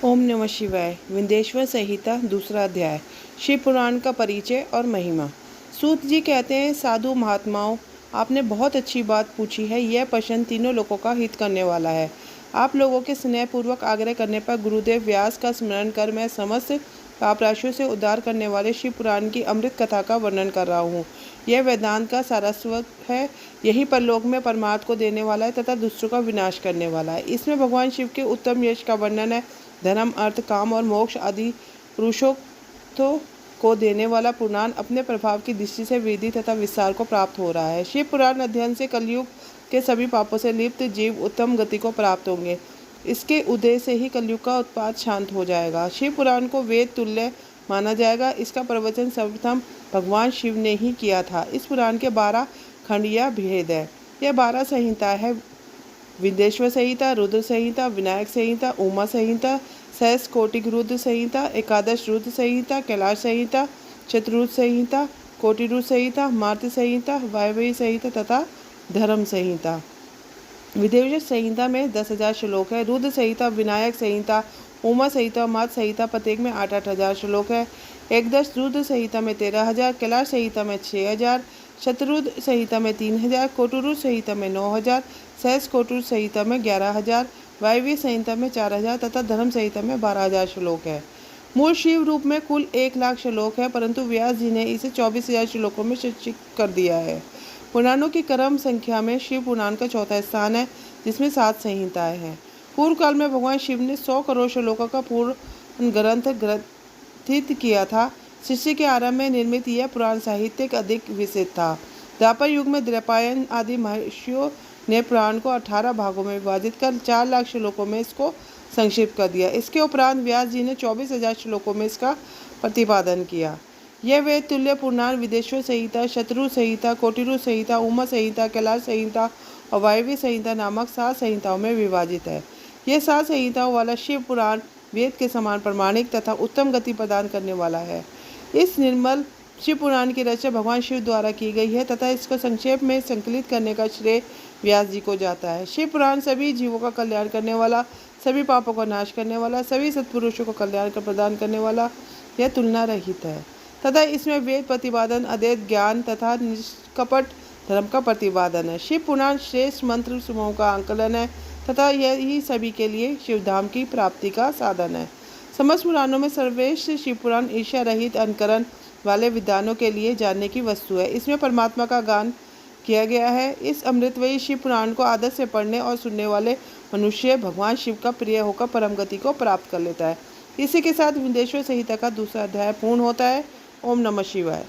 ओम नमः शिवाय। विंध्येश्वर संहिता दूसरा अध्याय। शिव पुराण का परिचय और महिमा। सूत जी कहते हैं, साधु महात्माओं, आपने बहुत अच्छी बात पूछी है। यह प्रश्न तीनों लोगों का हित करने वाला है। आप लोगों के स्नेहपूर्वक आग्रह करने पर गुरुदेव व्यास का स्मरण कर मैं समस्त पाप राशियों से उद्धार करने वाले शिव पुराण की अमृत कथा का वर्णन कर रहा हूँ। यह वेदांत का सारस्वत है। यही परलोक में परमार्थ को देने वाला है तथा दुष्टों का विनाश करने वाला है। इसमें भगवान शिव के उत्तम यश का वर्णन है। धर्म, अर्थ, काम और मोक्ष आदि पुरुषों को देने वाला पुराण अपने प्रभाव की दृष्टि से वृद्धि तथा विस्तार को प्राप्त हो रहा है। शिव पुराण अध्ययन से कलयुग के सभी पापों से लिप्त जीव उत्तम गति को प्राप्त होंगे। इसके उदय से ही कलयुग का उत्पात शांत हो जाएगा। शिव पुराण को वेद तुल्य माना जाएगा। इसका प्रवचन सर्वप्रथम भगवान शिव ने ही किया था। इस पुराण के 12 खंड या भेद है। यह 12 संहिता है। विंध्येश्वर संहिता, रुद्र संहिता, विनायक संहिता, उमा संहिता, सहस कोटिक रुद्र संहिता, एकादश रुद्र संहिता, कैलाश संहिता, चतुर्थ संहिता, कोटिरुद्र संहिता, मार्त संहिता, वायव्य संहिता तथा धर्म संहिता। विंध्येश्वर संहिता में 10,000 श्लोक है। रुद्र संहिता, विनायक संहिता, उमा संहिता और मात संहिता प्रत्येक में 8-8 हजार श्लोक है। एकदश रुद्र संहिता में 13,000, कैलाश संहिता में 6,000, शतरुद्र संहिता में 3,000, कोटुरुद्र संहिता में 9,000, सहस कोटुर संहिता में 11,000, वायव्य संहिता में 4,000 तथा धर्म संहिता में 12,000 श्लोक है। मूल शिव रूप में कुल 1,00,000 श्लोक है, परंतु व्यास जी ने इसे 24,000 श्लोकों में शिक्षित कर दिया है। पुराणों की क्रम संख्या में शिव पुराण का चौथा स्थान है, जिसमें 7 संहिताएं हैं। पूर्व काल में भगवान शिव ने 100 करोड़ श्लोकों का पूर्ण ग्रंथ ग्रथित किया था। सृष्टि के आरंभ में निर्मित यह पुराण साहित्य अधिक विस्तृत था। द्वापर युग में द्रपायन आदि महर्षियों ने पुराण को 18 भागों में विभाजित कर 4,00,000 श्लोकों में इसको संक्षिप्त कर दिया। इसके उपरांत व्यास जी ने 24,000 श्लोकों में इसका प्रतिपादन किया। यह वेद तुल्य पुराण विंध्येश्वर संहिता, शतरुद्र संहिता, कोटिरुद्र संहिता, उमा संहिता, कैलाश संहिता और वायव्य संहिता नामक 7 संहिताओं में विभाजित है। यह 7 संहिताओं वाला शिव पुराण वेद के समान प्रमाणिक तथा उत्तम गति प्रदान करने वाला है। इस निर्मल शिव पुराण की रचना भगवान शिव द्वारा की गई है तथा इसको संक्षेप में संकलित करने का श्रेय व्यास जी को जाता है। शिव पुराण सभी जीवों का कल्याण करने वाला, सभी पापों का नाश करने वाला, सभी सत्पुरुषों को कल्याण का प्रदान करने वाला, यह तुलना रहित है तथा इसमें वेद प्रतिपादन, अद्वैत ज्ञान तथा निष्कपट धर्म का प्रतिपादन है। शिव पुराण श्रेष्ठ मंत्र समूहों का आंकलन है तथा यही सभी के लिए शिवधाम की प्राप्ति का साधन है। समस्त पुराणों में सर्वश्रेष्ठ शिव पुराण ईर्ष्या रहित अनुकरण वाले विद्वानों के लिए जानने की वस्तु है। इसमें परमात्मा का गान किया गया है। इस अमृतमयी शिव पुराण को आदर से पढ़ने और सुनने वाले मनुष्य भगवान शिव का प्रिय होकर परम गति को प्राप्त कर लेता है। इसी के साथ विंध्येश्वर संहिता का दूसरा अध्याय पूर्ण होता है। ओम नमः शिवाय।